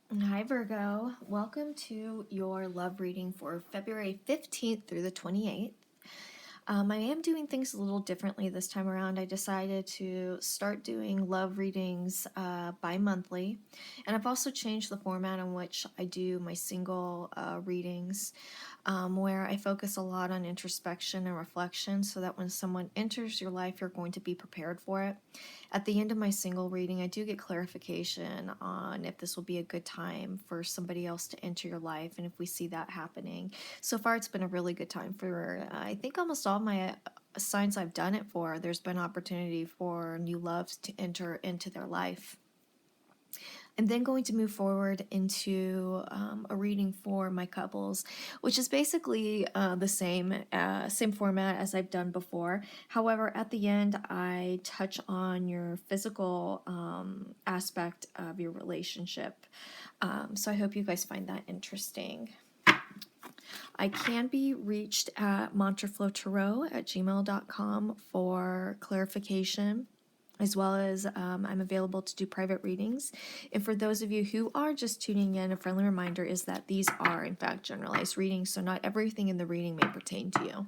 Hi, Virgo. Welcome to your love reading for February 15th through the 28th. I am doing things a little differently this time around. I decided to start doing love readings bi-monthly, and I've also changed the format in which I do my single readings, where I focus a lot on introspection and reflection so that when someone enters your life, you're going to be prepared for it. At the end of my single reading, I do get clarification on if this will be a good time for somebody else to enter your life and if we see that happening. So far, it's been a really good time for, I think, almost all my signs I've done it for. There's been opportunity for new loves to enter into their life. I'm then going to move forward into a reading for my couples, which is basically the same format as I've done before. However, at the end, I touch on your physical aspect of your relationship. So I hope you guys find that interesting. I can be reached at mantraflowtarot@gmail.com for clarification, as well as I'm available to do private readings. And for those of you who are just tuning in, a friendly reminder is that these are, in fact, generalized readings, so not everything in the reading may pertain to you.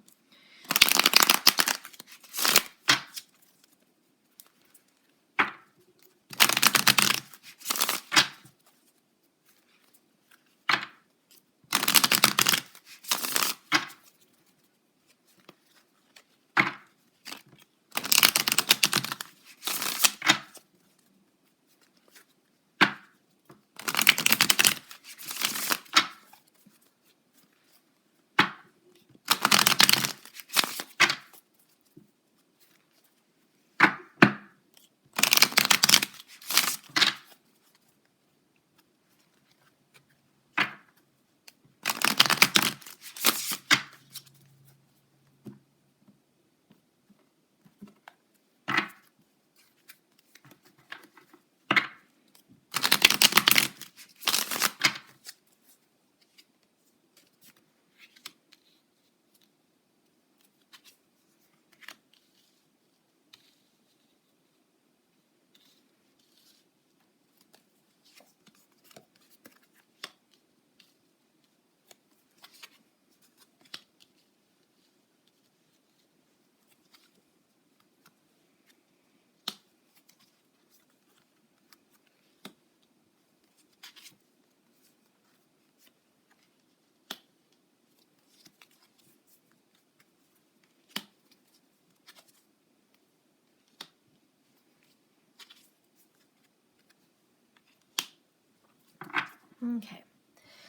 Okay,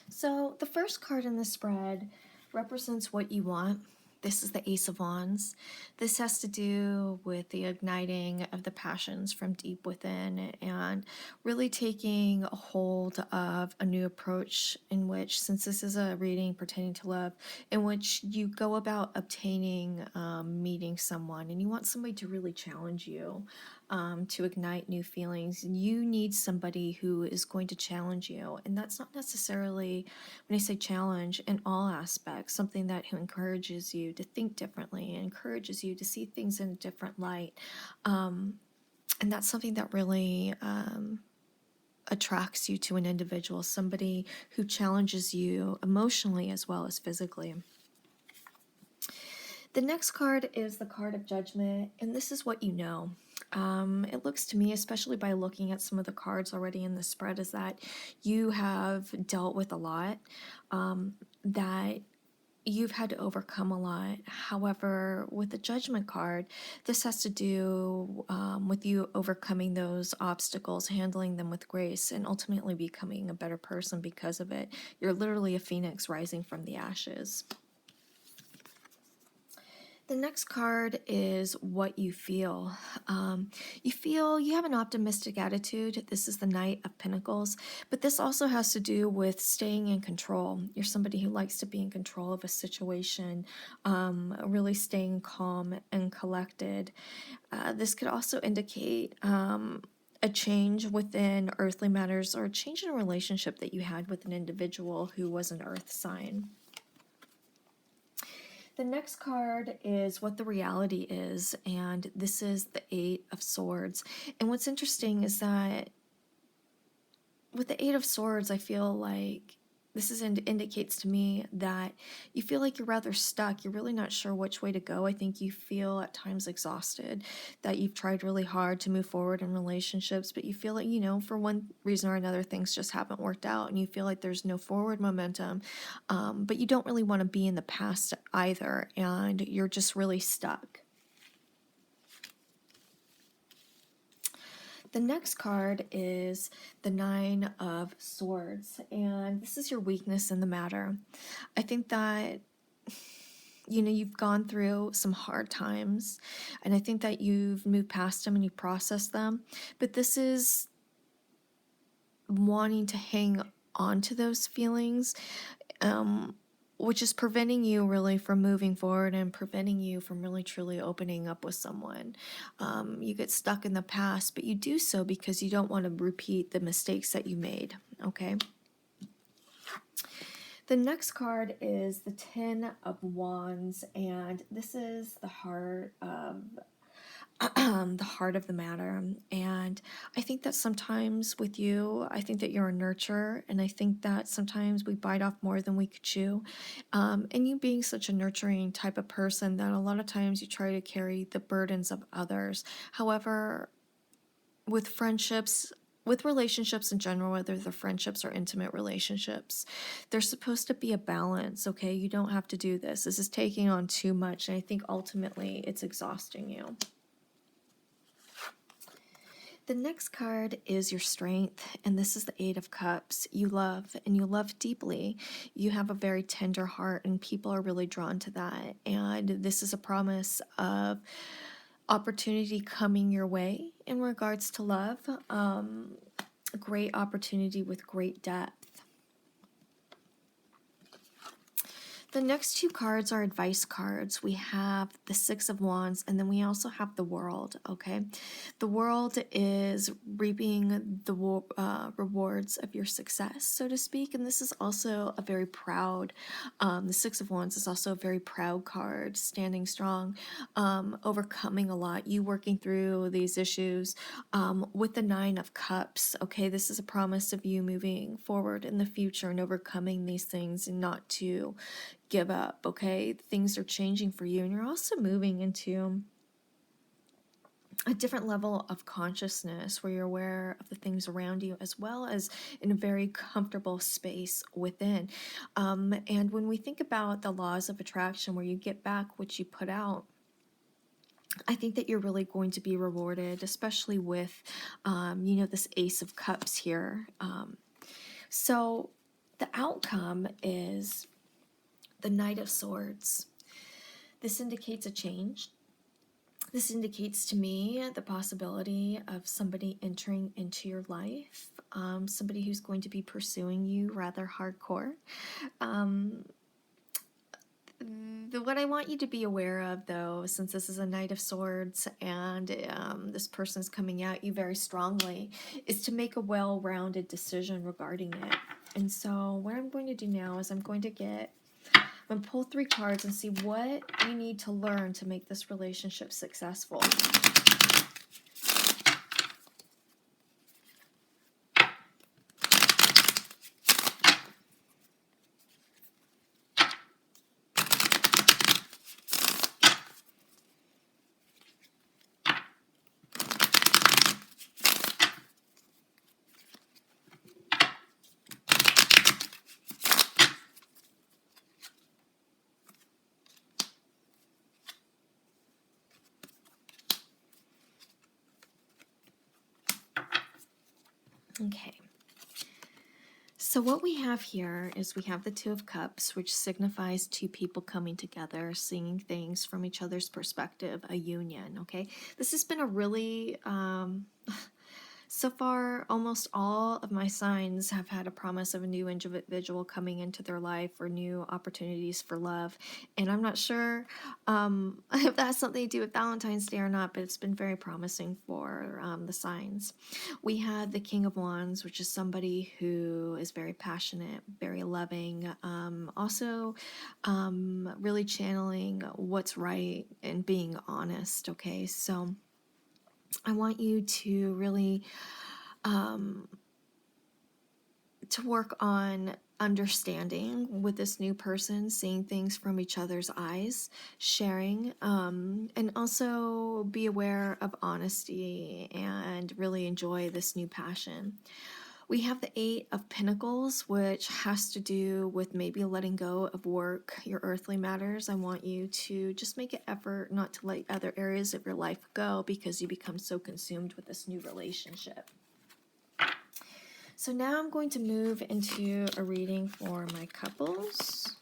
so the first card in the spread represents what you want. This is the Ace of Wands. This has to do with the igniting of the passions from deep within and really taking a hold of a new approach in which, since this is a reading pertaining to love, in which you go about obtaining, meeting someone, and you want somebody to really challenge you, to ignite new feelings. You need somebody who is going to challenge you, and that's not necessarily, when I say challenge, in all aspects, something that encourages you to think differently and encourages you to see things in a different light. And that's something that really attracts you to an individual, somebody who challenges you emotionally as well as physically. The next card is the card of Judgment, and this is what you know. It looks to me, especially by looking at some of the cards already in the spread, is that you have dealt with a lot, that you've had to overcome a lot. However, with the Judgment card, this has to do with you overcoming those obstacles, handling them with grace, and ultimately becoming a better person because of it. You're literally a phoenix rising from the ashes. The next card is what you feel. You feel you have an optimistic attitude. This is the Knight of Pentacles, but this also has to do with staying in control. You're somebody who likes to be in control of a situation, really staying calm and collected. This could also indicate a change within earthly matters or a change in a relationship that you had with an individual who was an earth sign. The next card is what the reality is, and this is the Eight of Swords. And what's interesting is that with the Eight of Swords, I feel like this indicates to me that you feel like you're rather stuck. You're really not sure which way to go. I think you feel at times exhausted, that you've tried really hard to move forward in relationships, but you feel like, for one reason or another, things just haven't worked out, and you feel like there's no forward momentum. But you don't really want to be in the past either, and you're just really stuck. The next card is the Nine of Swords, and this is your weakness in the matter. I think that, you've gone through some hard times, and I think that you've moved past them and you processed them, but this is wanting to hang on to those feelings, which is preventing you really from moving forward and preventing you from really truly opening up with someone. You get stuck in the past, but you do so because you don't want to repeat the mistakes that you made, okay? The next card is the Ten of Wands, and this is the heart of the heart of the matter. And I think that sometimes with you, I think that you're a nurturer, and I think that sometimes we bite off more than we could chew. And you being such a nurturing type of person that a lot of times you try to carry the burdens of others. However, with friendships, with relationships in general, whether they're friendships or intimate relationships, there's supposed to be a balance, okay? You don't have to do this. This is taking on too much, and I think ultimately it's exhausting you. The next card is your strength, and this is the Eight of Cups. You love, and you love deeply. You have a very tender heart, and people are really drawn to that. And this is a promise of opportunity coming your way in regards to love. A great opportunity with great depth. The next two cards are advice cards. We have the Six of Wands, and then we also have the World, okay? The World is reaping the rewards of your success, so to speak, and this is also a very proud, the Six of Wands is also a very proud card, standing strong, overcoming a lot, you working through these issues, with the Nine of Cups, okay? This is a promise of you moving forward in the future and overcoming these things and not to give up, okay? Things are changing for you, and you're also moving into a different level of consciousness where you're aware of the things around you as well as in a very comfortable space within. And when we think about the laws of attraction, where you get back what you put out, I think that you're really going to be rewarded, especially with, this Ace of Cups here. So the outcome is the Knight of Swords. This indicates a change. This indicates to me the possibility of somebody entering into your life, somebody who's going to be pursuing you rather hardcore. What I want you to be aware of, though, since this is a Knight of Swords and this person's coming at you very strongly, is to make a well-rounded decision regarding it. And so what I'm going to do now is I'm going to pull three cards and see what you need to learn to make this relationship successful. Okay. So what we have here is we have the Two of Cups, which signifies two people coming together, seeing things from each other's perspective, a union, okay? This has been a really, so far, almost all of my signs have had a promise of a new individual coming into their life or new opportunities for love. And I'm not sure if that has something to do with Valentine's Day or not, but it's been very promising for the signs. We had the King of Wands, which is somebody who is very passionate, very loving, also really channeling what's right and being honest, okay? So I want you to really to work on understanding with this new person, seeing things from each other's eyes, sharing, and also be aware of honesty and really enjoy this new passion. We have the Eight of Pentacles, which has to do with maybe letting go of work, your earthly matters. I want you to just make an effort not to let other areas of your life go because you become so consumed with this new relationship. So now I'm going to move into a reading for my couples.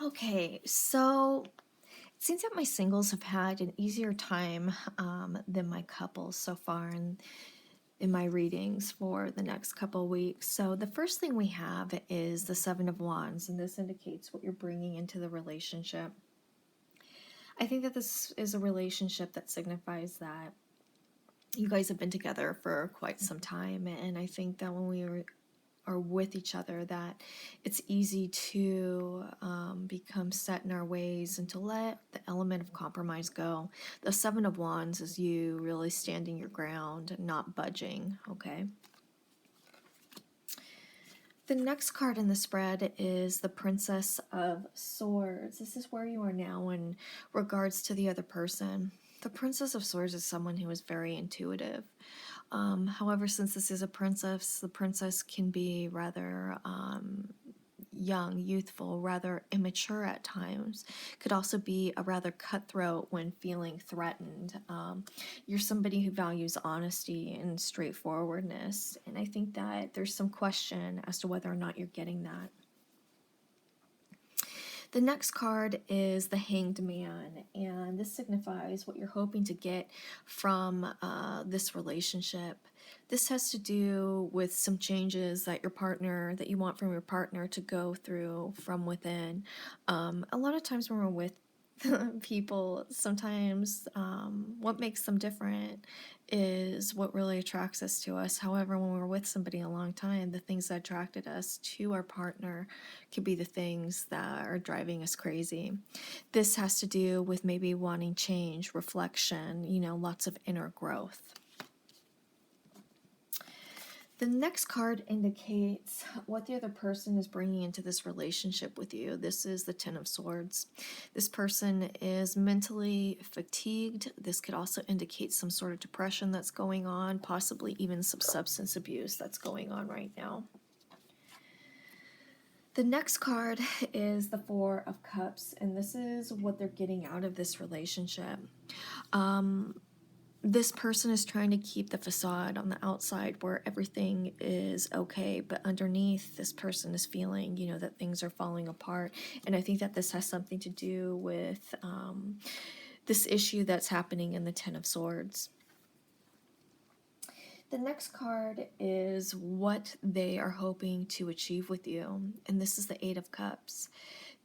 Okay, so it seems that my singles have had an easier time than my couples so far in my readings for the next couple of weeks. So the first thing we have is the Seven of Wands, and this indicates what you're bringing into the relationship. I think that this is a relationship that signifies that you guys have been together for quite some time, and I think that when we are with each other, that it's easy to become set in our ways and to let the element of compromise go. The Seven of Wands is you really standing your ground and not budging, okay? The next card in the spread is the Princess of Swords. This is where you are now in regards to the other person. The Princess of Swords is someone who is very intuitive. However, since this is a princess, the princess can be rather young, youthful, rather immature at times. Could also be a rather cutthroat when feeling threatened. You're somebody who values honesty and straightforwardness, and I think that there's some question as to whether or not you're getting that. The next card is the Hanged Man, and this signifies what you're hoping to get from this relationship. This has to do with some changes that you want from your partner to go through from within. A lot of times when we're with people, sometimes what makes them different is what really attracts us to us. However, when we're with somebody a long time, the things that attracted us to our partner could be the things that are driving us crazy. This has to do with maybe wanting change, reflection, lots of inner growth. The next card indicates what the other person is bringing into this relationship with you. This is the Ten of Swords. This person is mentally fatigued. This could also indicate some sort of depression that's going on, possibly even some substance abuse that's going on right now. The next card is the Four of Cups, and this is what they're getting out of this relationship. This person is trying to keep the facade on the outside where everything is okay, but underneath, this person is feeling, that things are falling apart. And I think that this has something to do with this issue that's happening in the Ten of Swords. The next card is what they are hoping to achieve with you, and this is the Eight of Cups.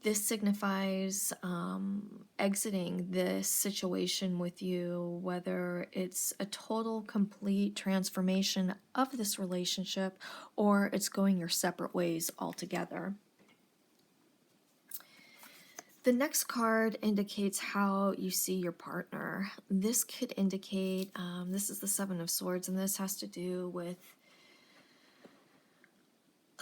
This signifies exiting this situation with you, whether it's a total, complete transformation of this relationship or it's going your separate ways altogether. The next card indicates how you see your partner. This could indicate, this is the Seven of Swords, and this has to do with,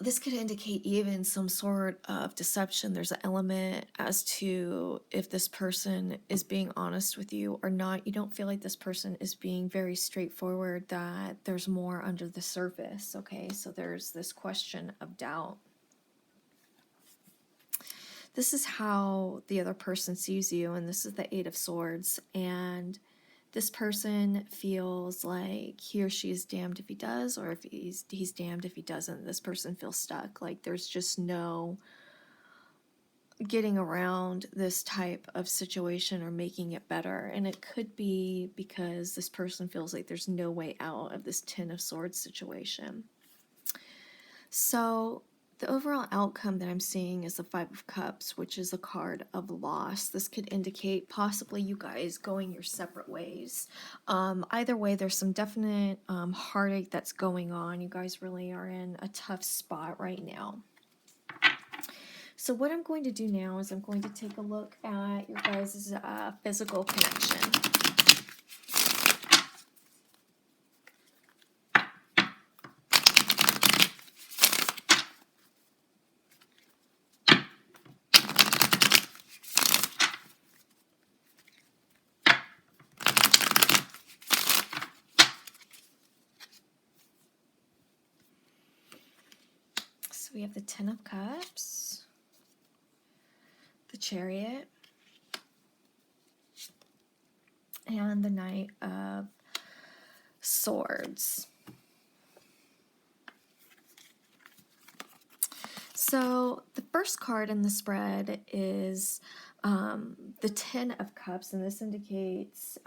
this could indicate even some sort of deception. There's an element as to if this person is being honest with you or not. You don't feel like this person is being very straightforward, that there's more under the surface, okay? So there's this question of doubt. This is how the other person sees you, and this is the Eight of Swords, and this person feels like he or she is damned if he does, or if he's damned if he doesn't. This person feels stuck, like there's just no getting around this type of situation or making it better. And it could be because this person feels like there's no way out of this Ten of Swords situation. So the overall outcome that I'm seeing is the Five of Cups, which is a card of loss. This could indicate possibly you guys going your separate ways. Either way, there's some definite heartache that's going on. You guys really are in a tough spot right now. So what I'm going to do now is I'm going to take a look at your guys' physical connection. So we have the Ten of Cups, the Chariot, and the Knight of Swords. So the first card in the spread is the Ten of Cups, and this indicates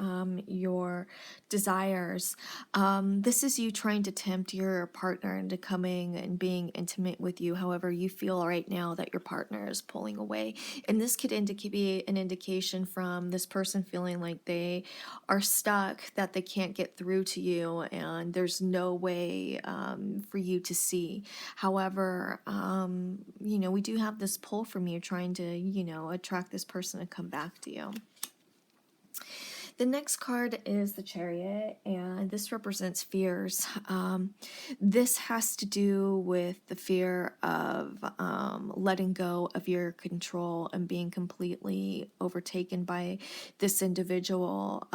your desires. This is you trying to tempt your partner into coming and being intimate with you. However, you feel right now that your partner is pulling away, and this could be an indication from this person feeling like they are stuck, that they can't get through to you, and there's no way for you to see. However, you know, we do have this pull from you trying to, you know, attract this person to come back to you. The next card is the Chariot, and this represents fears. This has to do with the fear of letting go of your control and being completely overtaken by this individual.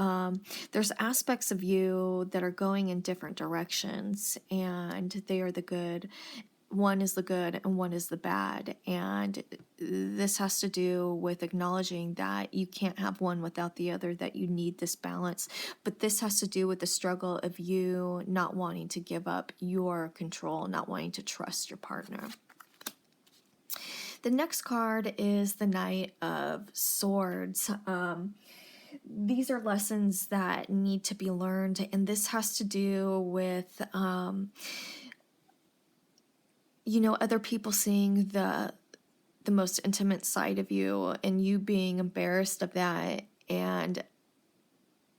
There's aspects of you that are going in different directions, and they are the good. One is the good and one is the bad, and this has to do with acknowledging that you can't have one without the other, that you need this balance. But this has to do with the struggle of you not wanting to give up your control, not wanting to trust your partner. The next card is the Knight of Swords. These are lessons that need to be learned, and this has to do with you know, other people seeing the most intimate side of you and you being embarrassed of that, and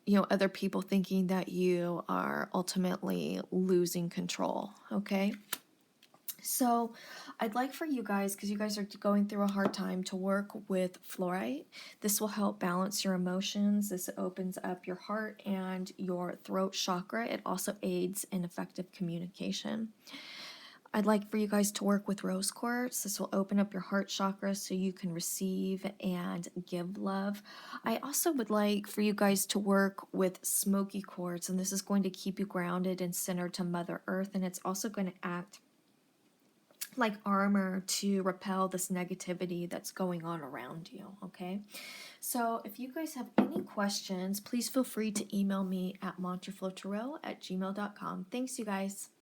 you know, other people thinking that you are ultimately losing control. Okay, so I'd like for you guys, because you guys are going through a hard time, to work with fluorite. This will help balance your emotions. This opens up your heart and your throat chakra. It also aids in effective communication. I'd like for you guys to work with rose quartz. This will open up your heart chakra so you can receive and give love. I also would like for you guys to work with smoky quartz, and this is going to keep you grounded and centered to Mother Earth, and it's also going to act like armor to repel this negativity that's going on around you, okay? So if you guys have any questions, please feel free to email me at mantraflowtarot@gmail.com. Thanks, you guys.